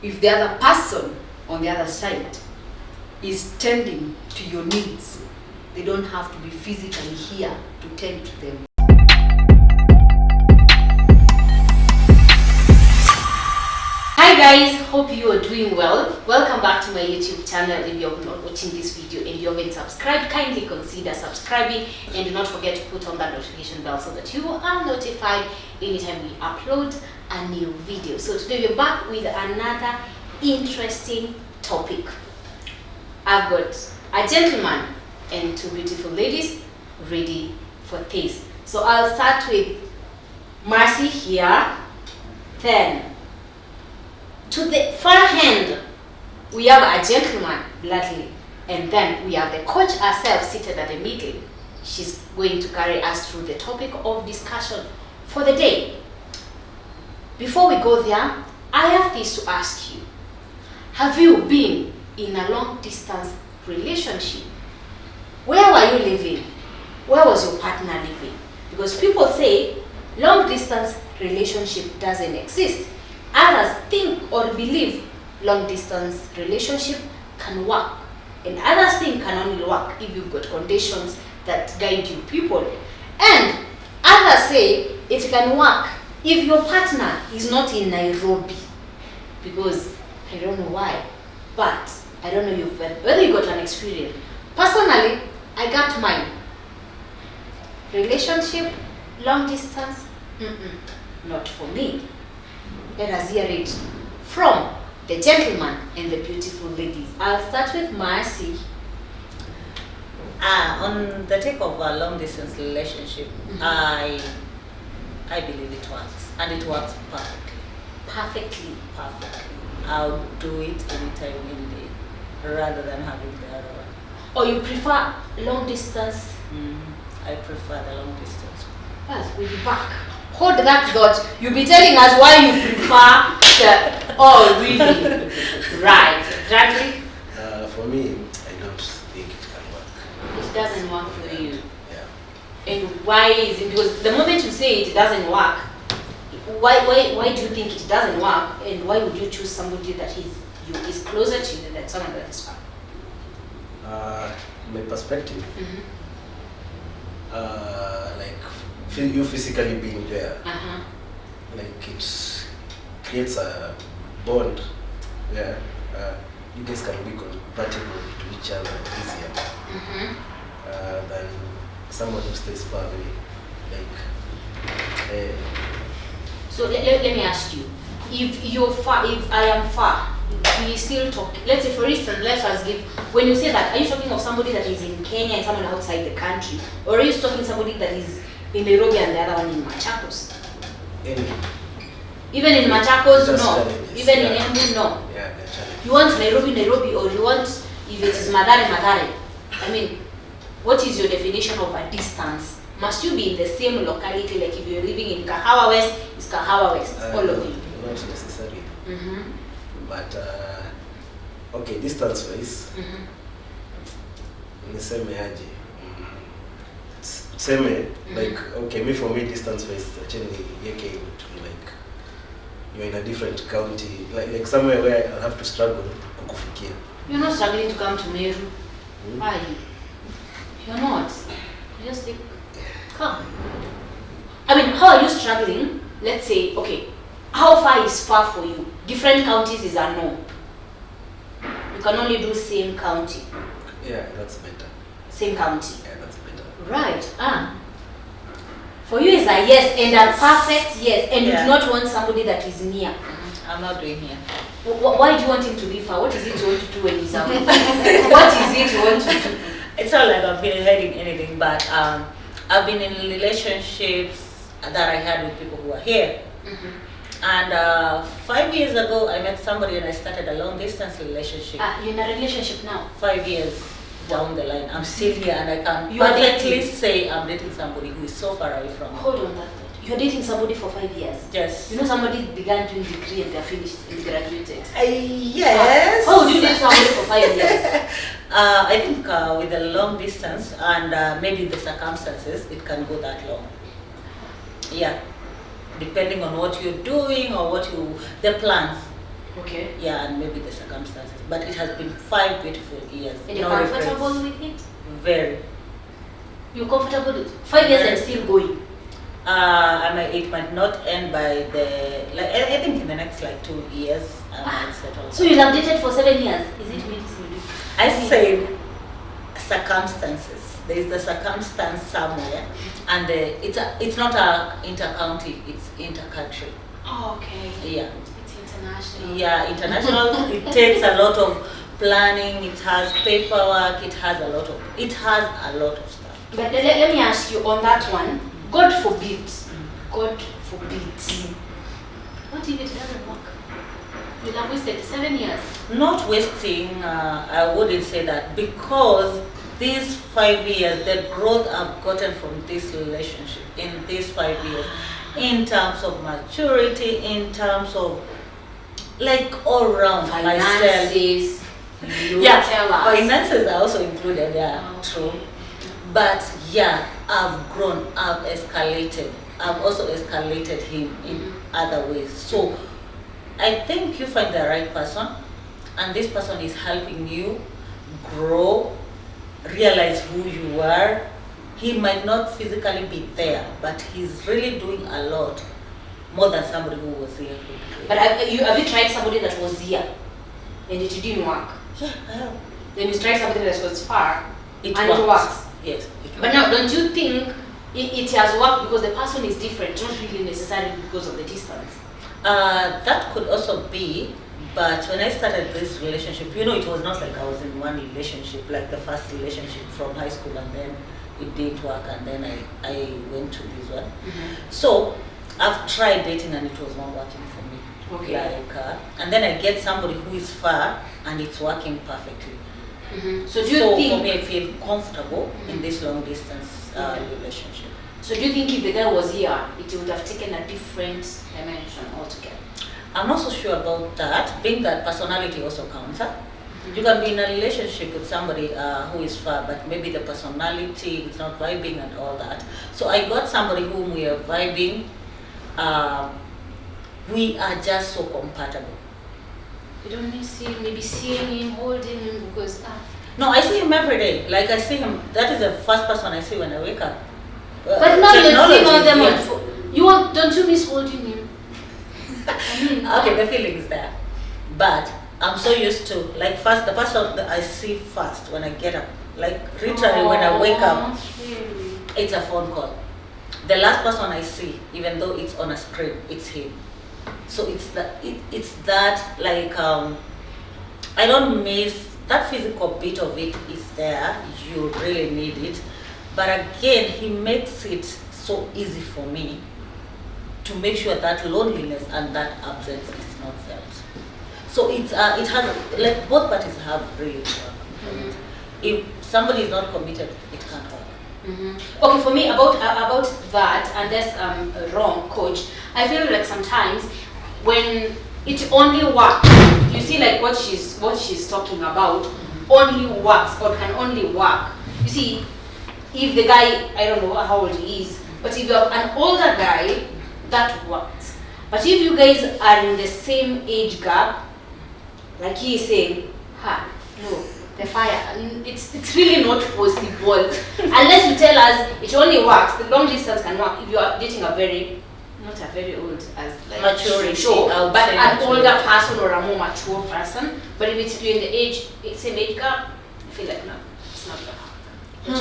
If the other person on the other side is tending to your needs, they don't have to be physically here to tend to them. Hi guys, hope you are doing well. Welcome back to my YouTube channel. If you're not watching this video and you haven't subscribed, kindly consider subscribing and do not forget to put on that notification bell so that you are notified anytime we upload a new video. So today we're back with another interesting topic. I've got a gentleman and two beautiful ladies ready for this. So I'll start with Marcy here, then to the far hand, we have a gentleman, Bradley, and then we have the coach herself seated at the middle. She's going to carry us through the topic of discussion for the day. Before we go there, I have this to ask you. Have you been in a long distance relationship? Where were you living? Where was your partner living? Because people say long distance relationship doesn't exist. Others think or believe long distance relationship can work, and others think can only work if you've got conditions that guide you people. And others say it can work if your partner is not in Nairobi, because I don't know why, but I don't know whether you got an experience. Personally, I got mine. Relationship, long distance, not for me. Let us hear it from the gentleman and the beautiful ladies. I'll start with Marcy. On the take of a long distance relationship, I believe it works, and it works perfectly. I'll do it anytime, any day, rather than having the other one. Or you prefer long distance? I prefer the long distance. Well, we'll be back. Hold that thought. You'll be telling us why you prefer the... Oh, really? Right. Bradley? For me, I don't think it can work. It doesn't work for you. Yeah. And why is it? Because the moment you say it doesn't work, why do you think it doesn't work? And why would you choose somebody that is closer to you than someone that is far? My perspective, you physically being there, like it creates a bond where you guys can be compatible to each other easier than someone who stays far away. So let me ask you, if you're far, if I am far, we still talk. Let's say, for instance, let us give, when you say that, are you talking of somebody that is in Kenya and someone outside the country? Or are you talking somebody that is in Nairobi and the other one in Machakos? Even in Machakos, no. Even in Embu, no. Yeah, you want Nairobi, or you want, if it is Mathare. I mean, what is your definition of a distance? Must you be in the same locality, like if you're living in Kahawa West, it's Kahawa West, all of you? Not necessarily. But, okay, distance-wise, nisemeaje? Same, like, okay, for me, distance-wise, actually, like, you're in a different county, like somewhere where I'll have to struggle to kufikia. You're not struggling to come to Meru. Why? You're not. You just think, come. I mean, how are you struggling? Let's say, okay, how far is far for you? Different counties is a no. You can only do same county. Yeah, that's better. Same county. Yeah, that's better. Right. For you is a yes, and a perfect yes, and you do not want somebody that is near. I'm not doing here. Why do you want him to be far? What is it you want to do when he's away? What is it you want to do? It's not like I've been hiding anything, but I've been in relationships that I had with people who are here. And 5 years ago, I met somebody and I started a long distance relationship. You're in a relationship now? 5 years down the line, I'm still here, and I can You are perfectly dating? say I'm dating somebody who is so far away from me. Hold on that thought. You're dating somebody for 5 years? Yes. You know somebody began doing degree and they're finished and graduated? Yes. How would you date somebody for 5 years? I think with a long distance and maybe the circumstances, it can go that long. Yeah. depending on what you're doing or the plans. Okay. Yeah, and maybe the circumstances. But it has been 5 beautiful years. And you're No comfortable regrets. with it? Very. You're comfortable with 5 years and still going? It might not end by I think in the next 2 years I might settle. So you'll have dated for 7 years? Is it me? I said circumstances. There is the circumstance somewhere, and it's not a inter-county, it's inter-country. Oh, okay. Yeah. It's international. Yeah, international. It takes a lot of planning. It has paperwork. It has a lot of stuff. But let me ask you on that one. God forbid. God forbid. What if it doesn't work? You'll have wasted 7 years. Not wasting. I wouldn't say that, because these 5 years, the growth I've gotten from this relationship in these 5 years, in terms of maturity, in terms of all around myself. Finances. Yeah, Tell us. finances are also included. Yeah, Okay. true. But yeah, I've grown, I've escalated. I've also escalated him in other ways. So I think you find the right person, and this person is helping you grow, realize who you are. He might not physically be there, but he's really doing a lot more than somebody who was here. But have you tried somebody that was here and it didn't work? Yeah, I have. Then you tried somebody that was far It and it works. Yes. It But now, don't you think it has worked because the person is different, not really necessarily because of the distance? That could also be, but when I started this relationship, it was not like I was in one relationship, like the first relationship from high school, and then it didn't work, and then I went to this one. So I've tried dating and it was not working for me. Okay. And then I get somebody who is far and it's working perfectly. So do you think? For me, I feel comfortable in this long distance relationship. So do you think if the guy was here, it would have taken a different dimension altogether? I'm not so sure about that, being that personality also counts. You can be in a relationship with somebody who is far, but maybe the personality is not vibing and all that. So I got somebody whom we are vibing. We are just so compatible. You don't miss him, maybe seeing him, holding him, because No, I see him every day. Like I see him, that is the first person I see when I wake up. But now you're seeing all them on yes. phone. Don't you miss holding him? I mean, Okay, the feeling is there. But I'm so used to, first, the person that I see first when I get up, literally when I wake up, really. it's a phone call. The last person I see, even though it's on a screen, it's him. So it's that I don't miss that physical bit of it is there. You really need it, but again, he makes it so easy for me to make sure that loneliness and that absence is not felt. So it has both parties have really work. If somebody is not committed, it can't work. Okay, for me about that, unless I'm wrong, coach, I feel like sometimes when it only works, you see, what she's talking about only works or can only work. You see, if the guy, I don't know how old he is, but if you have an older guy, that works. But if you guys are in the same age gap, like he is saying, no, the fire, it's really not possible. Unless you tell us it only works, the long distance can work if you are dating not a very old as maturity, sure, but an maturity. older person or a more mature person. But if it's during the same age gap, I feel like no, it's not gonna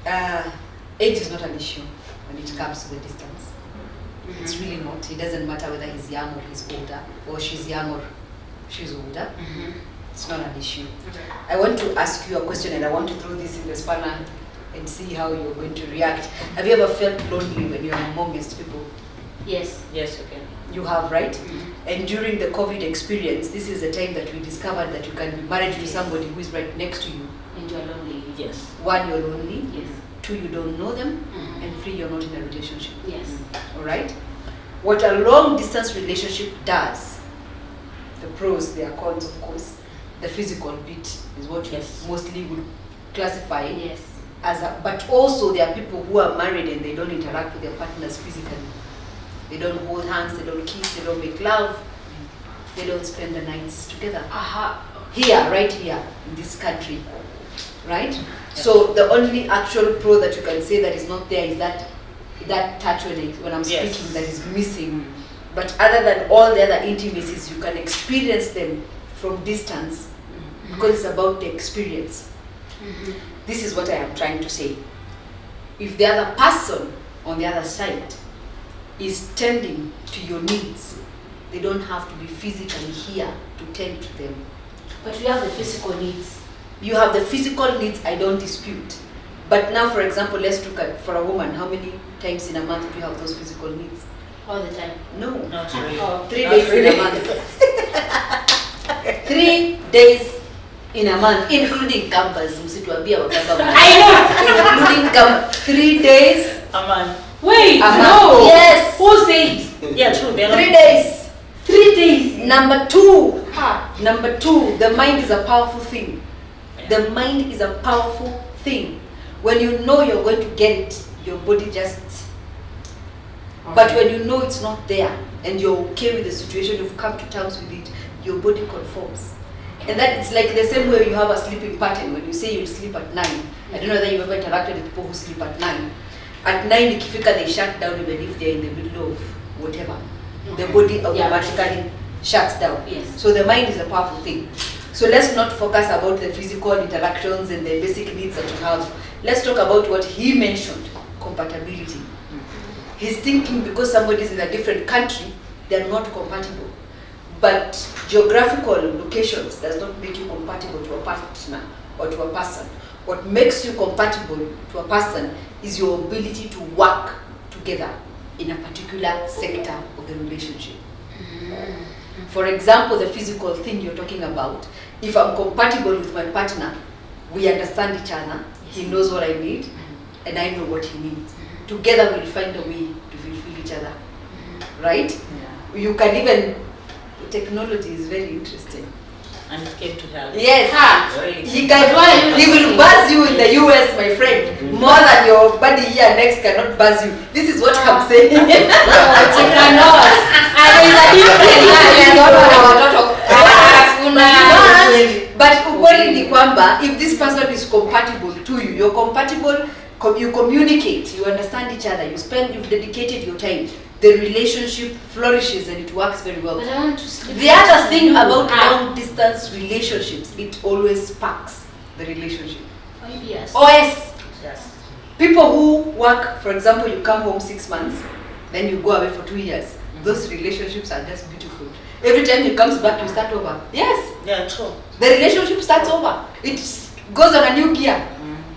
happen. Age is not an issue when it comes to the distance. It's really not. It doesn't matter whether he's young or he's older, or she's young or she's older. It's not an issue. Okay. I want to ask you a question, and I want to throw this in the spanner and see how you're going to react. Have you ever felt lonely when you're amongst people? Yes. Yes, okay. You have, right? And during the COVID experience, this is the time that we discovered that you can be married to somebody who is right next to you. And you're lonely. Yes. 1, you're lonely. Yes. 2, you don't know them. And 3, you're not in a relationship. Yes. All right? What a long distance relationship does, the pros, there are cons, of course. The physical bit is what you mostly would classify Yes. as but also there are people who are married and they don't interact with their partners physically. They don't hold hands, they don't kiss, they don't make love. they don't spend the nights together. Aha. Here, right here, in this country, right? So the only actual pro that you can say that is not there is that touch when I'm speaking that is missing. But other than all the other intimacies, you can experience them from distance because it's about the experience. This is what I am trying to say. If the other person on the other side is tending to your needs, they don't have to be physically here to tend to them. But we have the physical needs. You have the physical needs, I don't dispute. But now, for example, let's look at, for a woman, how many times in a month do you have those physical needs? All the time. No. Not really. 3 Not days really. in a month. 3 days in a month, including campus. Msituambia wababa. I know. Including 3 days. A man. Wait, a month. no. Yes. Who said? Yeah, true. They're 3 not. days. 3 days. Number two. Ha. Number two, the mind is a powerful thing. The mind is a powerful thing. When you know you're going to get it, your body just... But when you know it's not there, and you're okay with the situation, you've come to terms with it, your body conforms. And that it's like the same way you have a sleeping pattern. When you say you'll sleep at 9, I don't know whether you've ever interacted with people who sleep at 9. At 9, ikifika, they shut down even if they're in the middle of whatever. The body automatically shuts down. Yes. So the mind is a powerful thing. So let's not focus about the physical interactions and the basic needs that you have. Let's talk about what he mentioned, compatibility. He's thinking because somebody is in a different country, they're not compatible. But geographical locations does not make you compatible to a partner or to a person. What makes you compatible to a person is your ability to work together in a particular sector of the relationship. For example, the physical thing you're talking about, if I'm compatible with my partner, we understand each other, he knows what I need, and I know what he needs. Together we'll find a way to fulfill each other, right? Yeah. You can even, technology is very interesting. And it came to help. Yes, Really. he will buzz you in the US, my friend, more than your buddy here next cannot buzz you. This is what I'm saying. No, it cannot. But ukweli ni kwamba if this person is compatible to you, you're compatible, you communicate, you understand each other, you've dedicated your time, the relationship flourishes and it works very well. But I want to sleep. The other thing about long distance relationships, it always sparks the relationship. 5 years. OS. Yes. People who work, for example, you come home 6 months, then you go away for 2 years. Those relationships are just beautiful. Every time he comes back, you start over. Yes. Yeah, true. The relationship starts over. It goes on a new gear.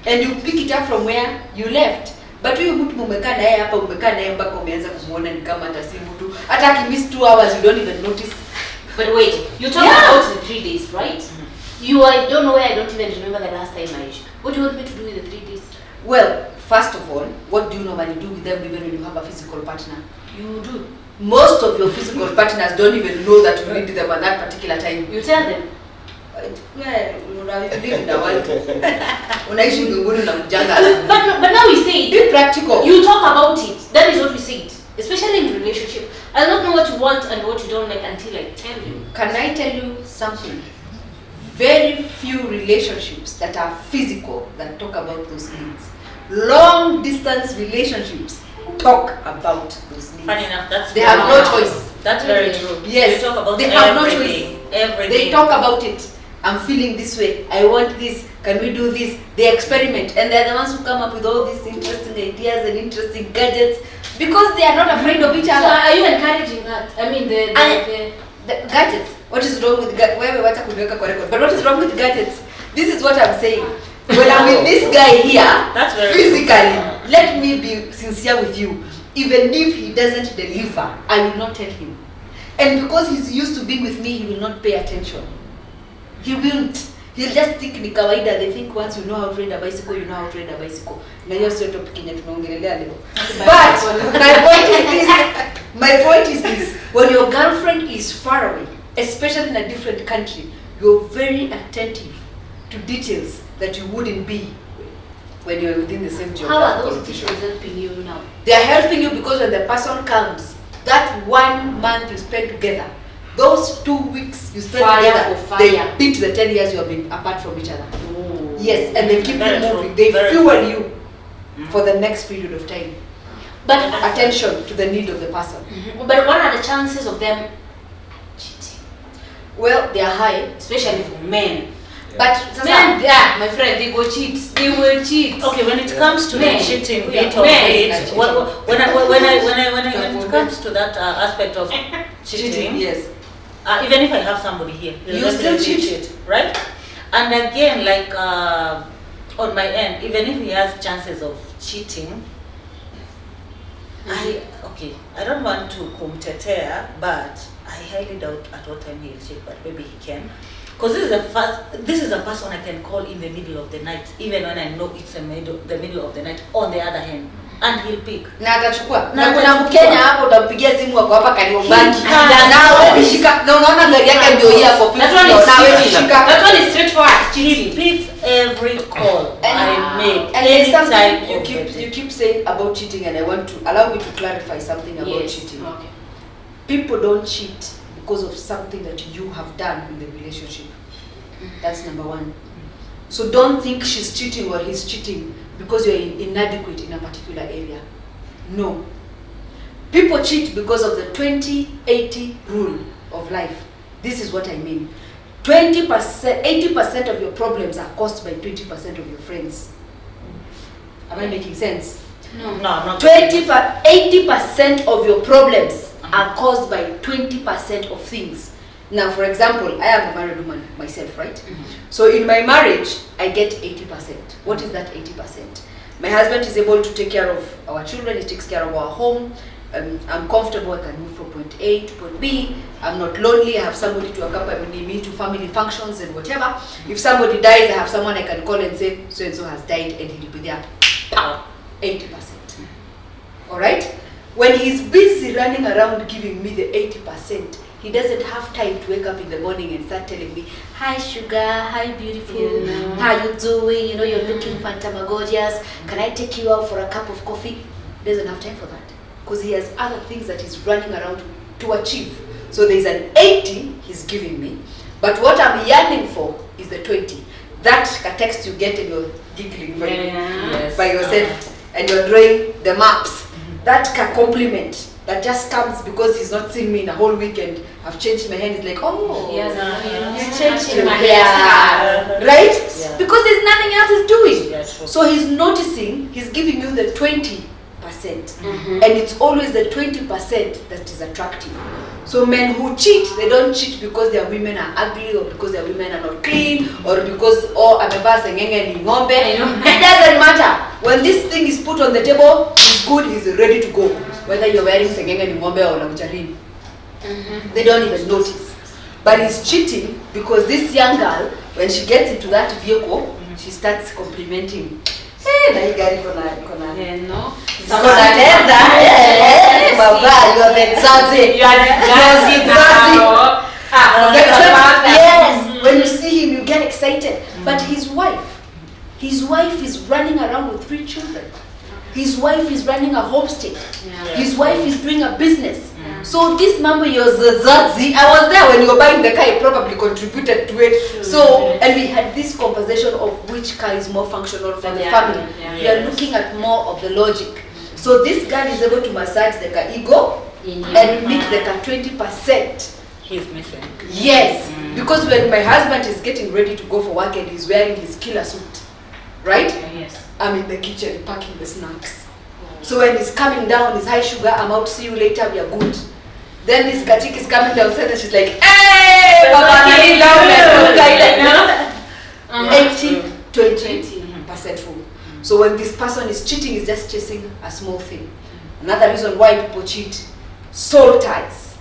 And you pick it up from where you left. But huyu mtu mumekaa naye hapa, umekaa naye mpaka umeanza kumuona ni kama hata si mtu. Hata akimiss 2 hours, you don't even notice. But wait, you talk about the 3 days, right? I don't know where I don't even remember the last time I issued. What do you want me to do with the 3 days? Well, first of all, what do you normally do with them even when you have a physical partner? You do. Most of your physical partners don't even know that you need them at that particular time. You tell them. Yeah, you live in a world. Unaishi mbinguni na mjanga. But now we say Be practical. you talk about it. That is what we said. Especially in relationship. I don't know what you want and what you don't like until I tell you. Can I tell you something? Very few relationships that are physical that talk about those needs. Long distance relationships talk about those needs. Funny enough, that's They have no choice. That's very true. Yes, They talk about they have no everything. choice. Everything. They talk about it. I'm feeling this way. I want this. Can we do this? They experiment, and they're the ones who come up with all these interesting ideas and interesting gadgets because they are not afraid of each So other. are you encouraging that? I mean The gadgets. What is wrong with gadgets? But what is wrong with gadgets? This is what I'm saying. When I'm with this guy here, That's very physically, true. let me be sincere with you. Even if he doesn't deliver, I will not tell him. And because he's used to being with me, he will not pay attention. He won't. He'll just think ni kawaida. They think once you know how to ride a bicycle, you know how to ride a bicycle. Na hiyo sio topic yenye tunaongelea leo. But my point is this. When your girlfriend is far away, especially in a different country, you're very attentive to details that you wouldn't be when you're within the same how geographical are those location. teachers helping you now? They are helping you because when the person comes, that 1 month you spend together, Those 2 weeks you spend Fire together, for fire. they beat the 10 years you have been apart from each other. Ooh. Yes, and they keep Very you true. moving. They Very fuel true. you for the next period of time. But Attention to the need of the person. but what are the chances of them cheating, Well, they are high, especially for men? but Men, yeah, my friend, they go cheat. They will cheat. Okay, when it comes to Men. the cheating Yeah. bit of Men. it, when it comes to that aspect of cheating, yes. even if I have somebody here, he'll You still definitely cheat. right? And again, like on my end, even if he has chances of cheating, I don't want to kumtetea, but I highly doubt at what time he'll cheat, but maybe he can. Because this is a person I can call in the middle of the night, even when I know it's the middle of the night, on the other hand, and he'll pick. Na atachukua. Na Na kuna atachukua. Mkenya hapo utampigia simu wako hapa Kariobangi. He can. Na nawe ukishika na unaona gari yake ndio hii hapo. That one is Nawe cheating. ukishika. That one is straightforward He cheating. picks every call I make, And there's anytime something of the you day. keep saying about cheating, and I want to allow me to clarify something about Yes. cheating. Okay. People don't cheat because of something that you have done in the relationship. That's number one. So don't think she's cheating or he's cheating because you're inadequate in a particular area. No. People cheat because of the 20-80 rule of life. This is what I mean. 20%, 80% of your problems are caused by 20% of your friends. Am I making sense? No. No, I'm not. 80% of your problems are caused by 20% of things. Now, for example, I am a married woman myself, right? So in my marriage, I get 80%. What is that 80%? My husband is able to take care of our children, he takes care of our home. I'm comfortable, I can move from point A to point B. I'm not lonely, I have somebody to accompany me to family functions and whatever. If somebody dies, I have someone I can call and say, so and so has died, and he'll be there. 80%. Alright? When he's busy running around giving me the 80%, he doesn't have time to wake up in the morning and start telling me, hi sugar, hi beautiful, how you doing? You know, you're looking fantamagorious. Can I take you out for a cup of coffee? He doesn't have time for that because he has other things that he's running around to achieve. So there's an 80 he's giving me, but what I'm yearning for is the 20. That text you get and you're giggling by yourself and you're drawing the maps. That compliment that just comes because he's not seen me in a whole weekend. I've changed my hair. It's like, oh, Yes, you changed your my hair, right? Yeah. Because there's nothing else he's doing. Yes, sure. So he's noticing, he's giving you the 20%, and it's always the 20% that is attractive. So men who cheat, they don't cheat because their women are ugly or because their women are not clean or because amevaa sengenge ni ng'ombe. It doesn't matter. When this thing is put on the table, he's good, he's ready to go. Whether you're wearing sengenge ni ng'ombe or laucharini. They don't even notice. But he's cheating because this young girl, when she gets into that vehicle, she starts complimenting. Hey, na hii gari kona No. kona tenda. Hey, baba, you're the zazi. You are the Zazi. now. Yes, when you see him, you get excited. But his wife is running around with 3 children. His wife is running a homestead. Yeah. His wife is doing a business. So this mambo yozazi, I was there when you were buying the car, he probably contributed to it. So, and we had this conversation of which car is more functional for the family. Yeah. We are looking at more of the logic. So this guy is able to massage the car ego and meet the car 20%. He's missing. Yes, because when my husband is getting ready to go for work and he's wearing his killer suit, right? Yes. I'm in the kitchen packing the snacks. So when he's coming down, he's, hi sugar, I'm out, see you later, we are good. Then this katik is coming downstairs and she's like, hey, Papa, nani down, 80-20% rule. So when this person is cheating, he's just chasing a small thing. Another reason why people cheat, soul ties.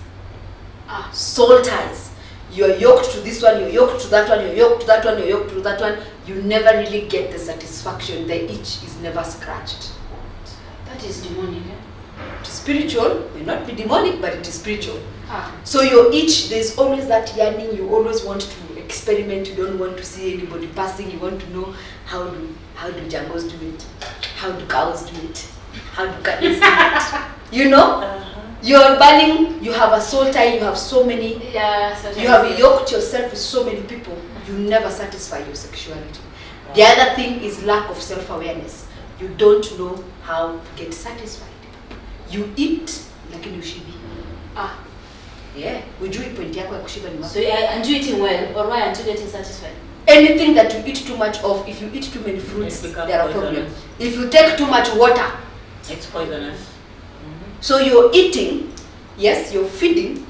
Soul ties. You're yoked to this one, you're yoked to that one, you're yoked to that one, you're yoked to that one. You never really get the satisfaction. The itch is never scratched. That is demonic. It is spiritual, may not be demonic, but it is spiritual. So your itch, there's always that yearning. You always want to experiment. You don't want to see anybody passing. You want to know how do jambos do it, how do cows do it, how do cattle do it. You know. You're burning, you have a soul tie, you have so many, you have yoked yourself with so many people, you never satisfy your sexuality. The other thing is lack of self-awareness. You don't know how to get satisfied. You eat, lakini ushibi. Yeah, ujui point yako ya kushiba ni wapi. So aren't you eating well, or why aren't you getting satisfied? Anything that you eat too much of, if you eat too many fruits, there are problems. If you take too much water, it's poisonous. So you're eating, yes, you're feeding,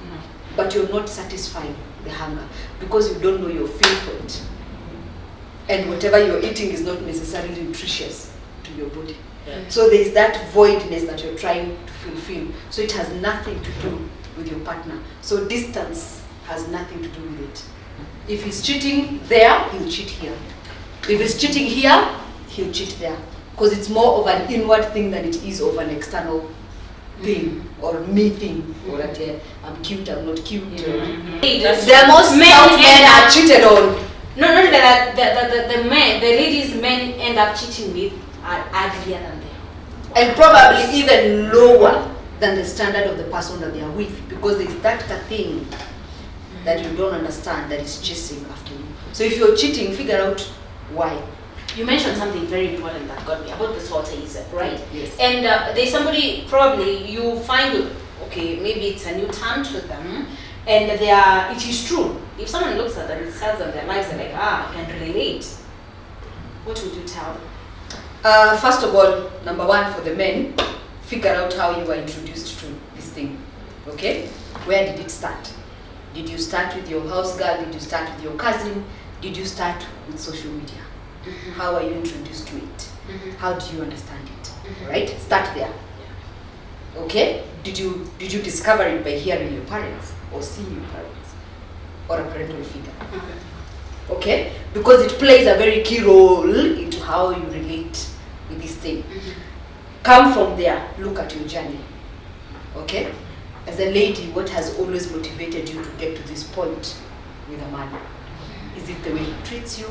but you're not satisfying the hunger because you don't know your feel point. And whatever you're eating is not necessarily nutritious to your body. Yeah. So there is that voidness that you're trying to fulfill. So it has nothing to do with your partner. So distance has nothing to do with it. If he's cheating there, he'll cheat here. If he's cheating here, he'll cheat there. Because it's more of an inward thing than it is of an external thing or me thing. Or that I'm cute, I'm not cute. The most men are cheated on. No, that the ladies men end up cheating with are uglier than them. And probably even lower than the standard of the person that they are with, because there is that thing that you don't understand that is chasing after you. So if you're cheating, figure out why. You mentioned something very important that got me about the salties, right? Yes. And there's somebody probably you find, okay, maybe it's a new term to them, and it is true. If someone looks at them, it says that their lives are like, I can relate. What would you tell them? First of all, number one, for the men, figure out how you were introduced to this thing. Okay? Where did it start? Did you start with your house girl? Did you start with your cousin? Did you start with social media? How are you introduced to it? How do you understand it? Right? Start there. Okay? Did you discover it by hearing your parents or seeing your parents or a parental figure? Okay? Because it plays a very key role into how you relate with this thing. Come from there, look at your journey. Okay? As a lady, what has always motivated you to get to this point with a man? Is it the way he treats you?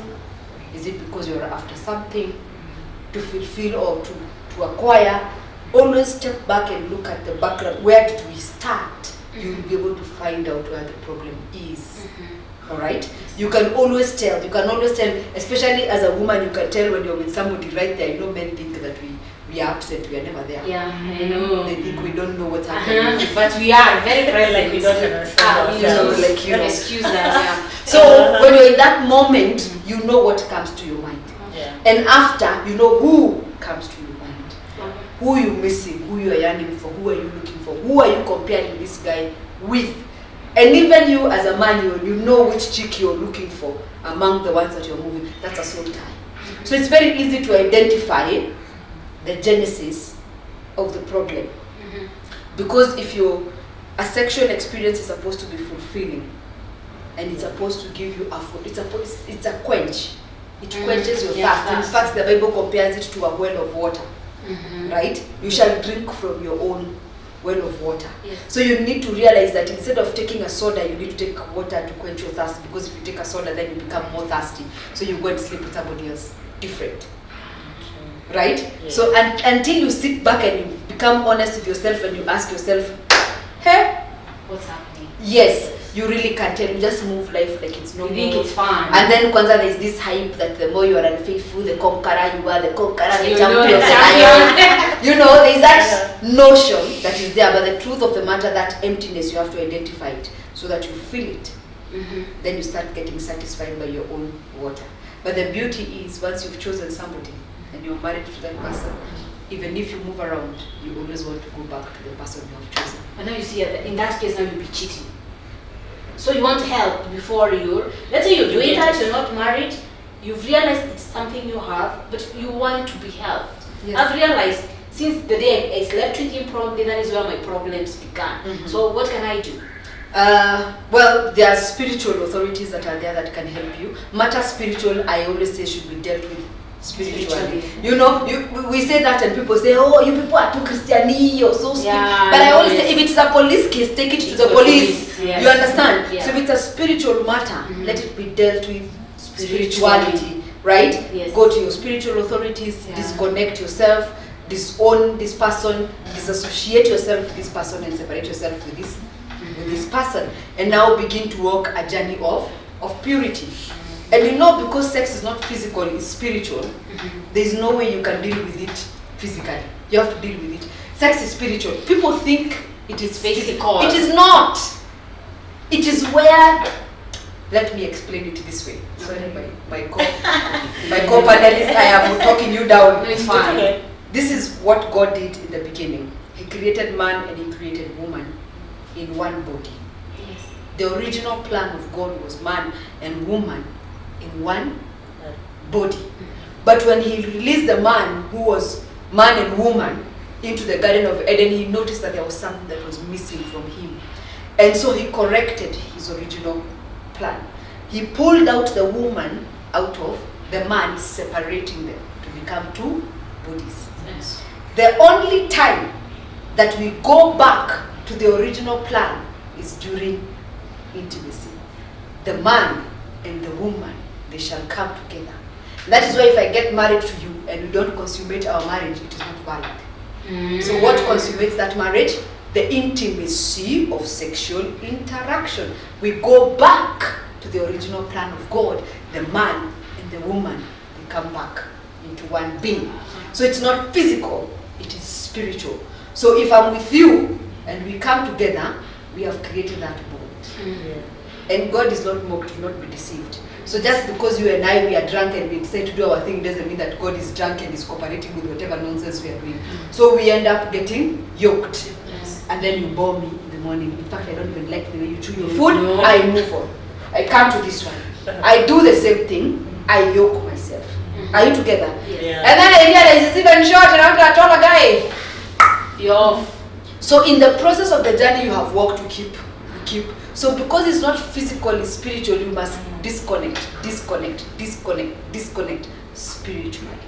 Is it because you're after something to fulfill or to acquire? Always step back and look at the background. Where did we start? You'll be able to find out where the problem is. Alright? You can always tell, especially as a woman, you can tell when you're with somebody right there. You know, men think that we are absent, we are never there. Yeah, I know. They think we don't know what's happening. But we are very present. Like we don't understand. Excuse us. Yeah. So when you're in that moment, you know what comes to your mind. Yeah. And after, you know who comes to your mind. Who you're missing, who you're yearning for, who are you looking for, who are you comparing this guy with. And even you as a man, you know which chick you're looking for among the ones that you're moving. That's a soul tie. So it's very easy to identify the genesis of the problem. Because if a sexual experience is supposed to be fulfilling, and it's supposed to give you it's a quench. It quenches your thirst. In fact, the Bible compares it to a well of water. Right? You shall drink from your own well of water. Yes. So you need to realize that instead of taking a soda, you need to take water to quench your thirst, because if you take a soda, then you become more thirsty. So you go and sleep with somebody else. Different. Right? Yeah. So until you sit back and you become honest with yourself and you ask yourself, hey, what's happening? Yes, you really can't tell. You just move life like it's normal. You think it's fun. And then kwanza there's this hype that the more you are unfaithful, the conqueror you are, the conqueror, the You champion. know the champion. You know, there's that notion that is there, but the truth of the matter, that emptiness, you have to identify it so that you feel it. Then you start getting satisfied by your own water. But the beauty is, once you've chosen somebody and you're married to that person, even if you move around, you always want to go back to the person you have chosen. And now you see, in that case, now you'll be cheating. So you want help before let's say you're doing that, you're not married, you've realized it's something you have, but you want to be helped. Yes. I've realized since the day I slept with him, probably that is where my problems began. So what can I do? Well, there are spiritual authorities that are there that can help you. Matter spiritual, I always say, should be dealt with spiritually. You know, we say that and people say, oh, you people are too Christian-y, you're so spiritual. Yeah, but I always say, if it's a police case, take it to the police. Yes. You understand? Yeah. So if it's a spiritual matter, let it be dealt with spirituality, right? Yes. Go to your spiritual authorities, disconnect yourself. disown this person, disassociate yourself with this person and separate yourself with this person, and now begin to walk a journey of purity. And you know, because sex is not physical, it's spiritual, there is no way you can deal with it physically. You have to deal with it. Sex is spiritual. People think it is physical. It is not. It is where, let me explain it this way. Sorry, my co-panelist, I am talking you down. It's fine. Okay. This is what God did in the beginning. He created man and he created woman in one body. Yes. The original plan of God was man and woman in one body. But when he released the man who was man and woman into the Garden of Eden, he noticed that there was something that was missing from him. And so he corrected his original plan. He pulled out the woman out of the man, separating them to become two bodies. Yes. The only time that we go back to the original plan is during intimacy. The man and the woman, they shall come together. That is why if I get married to you and we don't consummate our marriage, it is not valid. So what consummates that marriage? The intimacy of sexual interaction. We go back to the original plan of God. The man and the woman, they come back into one being. So it's not physical, it is spiritual. So if I'm with you and we come together, we have created that bond. And God is not mocked, do not be deceived. So just because you and I, we are drunk and we decide to do our thing, doesn't mean that God is drunk and is cooperating with whatever nonsense we are doing. So we end up getting yoked. Yes. And then you bore me in the morning. In fact, I don't even like the way you chew your food. I move on. I come to this one. I do the same thing. I yoke myself. Are you together? Yeah. And then I realize it's even short and I'm going to tell a guy. You're off. So in the process of the journey, you have work to keep. So because it's not physical, it's spiritual, you must disconnect spiritually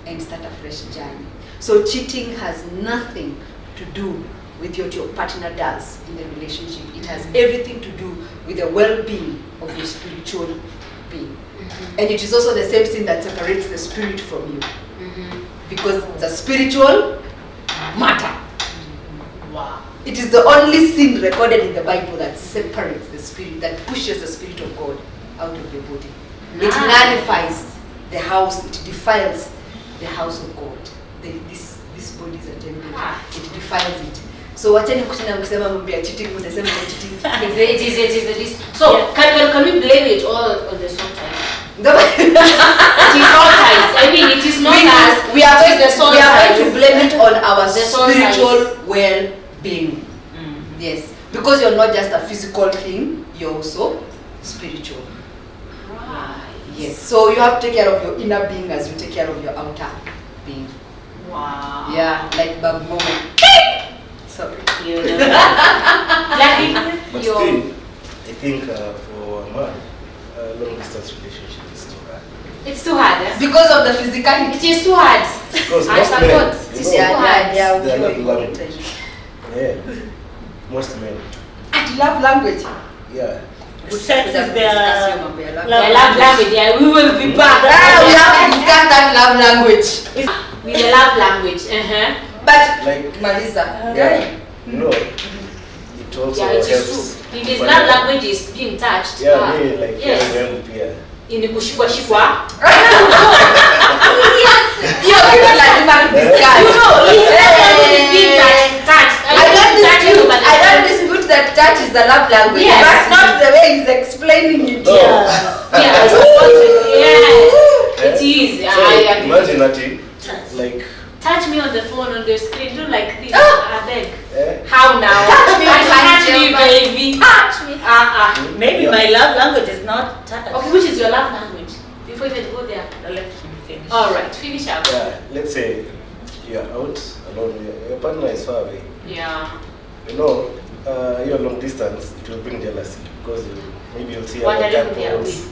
and start a fresh journey. So cheating has nothing to do with what your partner does in the relationship. It has everything to do with the well-being of your spiritual being. And it is also the same thing that separates the spirit from you. Because it's a spiritual matter. Wow. It is the only sin recorded in the Bible that separates the spirit, that pushes the spirit of God out of the body. It nullifies the house, it defiles the house of God. This body is a temple. It defiles it. So wacheni kushinda mkisema mambo ya cheating, mnasema cheating. It is. So can we blame it all on the soul ties? It is soul ties. I mean, it is not as we are going ties. to blame it on our The soul spiritual well-being. Yes, because you're not just a physical thing, you're also spiritual. Right. Yes, so you have to take care of your inner being as you take care of your outer being. Wow. Yeah, like Bob moment. Sorry. But still, I think for a man, a long distance relationship is too hard. It's too hard. Eh? Because of the physicality. It is too hard. Because I most support. men, It you is know, too hard. they are not language. Yeah, most men. And love language. Yeah. Sex is their I love language. Yeah, we will be back. We have to discuss that love language. With the love language. But Like, Malisa, yeah, you know, it also Yeah, it is helps. true. If his love language is being touched, Yeah, me, like, yes. yeah. In kushikwa shikwa. you're people lazima to discuss. You know, his love language is being touched. I don't dispute that touch is the love language. Yes. That's not the way he's explaining it. No. Yeah, I support it. Yes, it is. So I agree. imagine that, like, Touch me on the phone, on the screen, do like this. Ah. I beg. eh? How now? Touch me, touch me, touch me. baby. Touch me. Maybe my love language is not touch. Okay, which is your love language? Before you even go there. Let me finish. All right, finish up. Yeah, let's say you're out alone, your partner is far away. Yeah. You know, you're long distance, it will bring jealousy because maybe you'll see other Wondering who they are couples,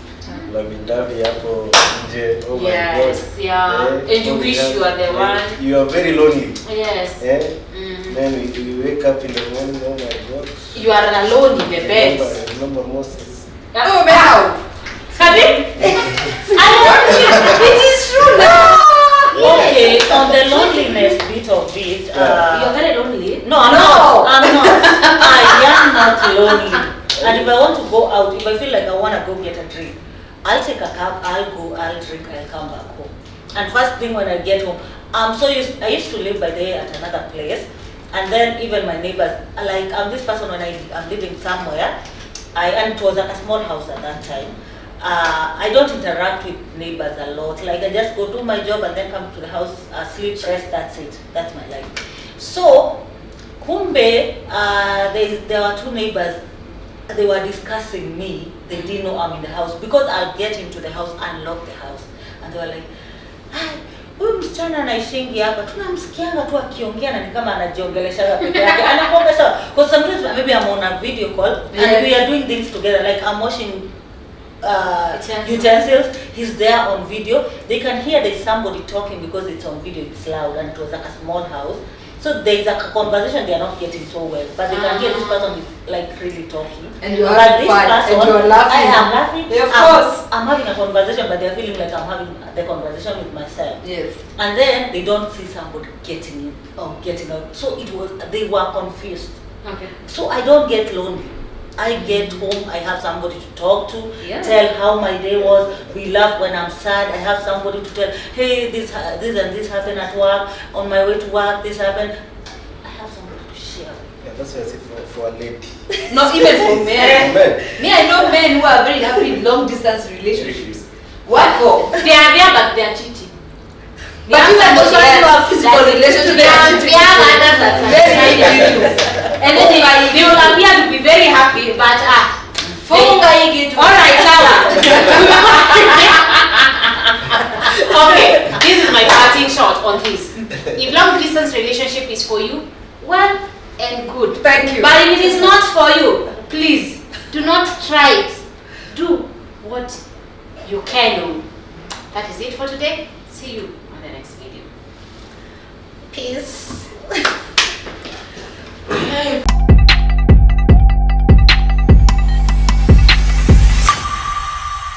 lovey-dovey hapo nje, oh my Yes, God. yeah. And you wish you are the one. You are very lonely. Yes. Eh? Then you wake up in the morning, oh my God. You are alone in the bed. Remember Moses. Oh, man. It is true. No. Okay, on the lonely lonely. And if I want to go out, if I feel like I want to go get a drink, I'll take a cab, I'll go, I'll drink, I'll come back home. And first thing when I get home, I used to live by day at another place, and then even my neighbors, like I'm this person when I'm living somewhere, and it was like a small house at that time. I don't interact with neighbors a lot. Like I just go do my job and then come to the house, sleep, rest. That's it. That's my life. So, kumbe, there were two neighbors. They were discussing me. They didn't know I'm in the house because I'll get into the house, unlock the house, and they were like, "Hi, huyu msichana anaishingi hapa, tunamsikianga tu akiongea na ni kama anajiongelesha peke yake." Anakuwa sawa. Because sometimes maybe I'm on a video call and we are doing things together. Like I'm washing utensils. He's there on video. They can hear there's somebody talking because it's on video. It's loud, and it was like a small house. So there's a conversation they are not getting so well, but they can hear this person is like really talking. And you're having fun, and you're laughing. I am laughing. Yeah, of course. I'm having a conversation, but they're feeling like I'm having the conversation with myself. Yes. And then they don't see somebody getting in or getting out. So they were confused. Okay. So I don't get lonely. I get home, I have somebody to talk to, tell how my day was. We laugh when I'm sad. I have somebody to tell, hey, this and this happened at work. On my way to work, this happened. I have somebody to share. Yeah, that's what I say for a lady. Not even for men. Men. Me, I know men who are very happy in long distance relationships. What for? They are there, but they are cheating. But even those ones who have physical relationships, they are others that are very trying to individuals. And then they will appear to be very happy, but alright, Sawa. Okay, this is my parting shot on this. If long distance relationship is for you, well and good. Thank you. But if it is not for you, please do not try it. Do what you can do. That is it for today. See you on the next video. Peace.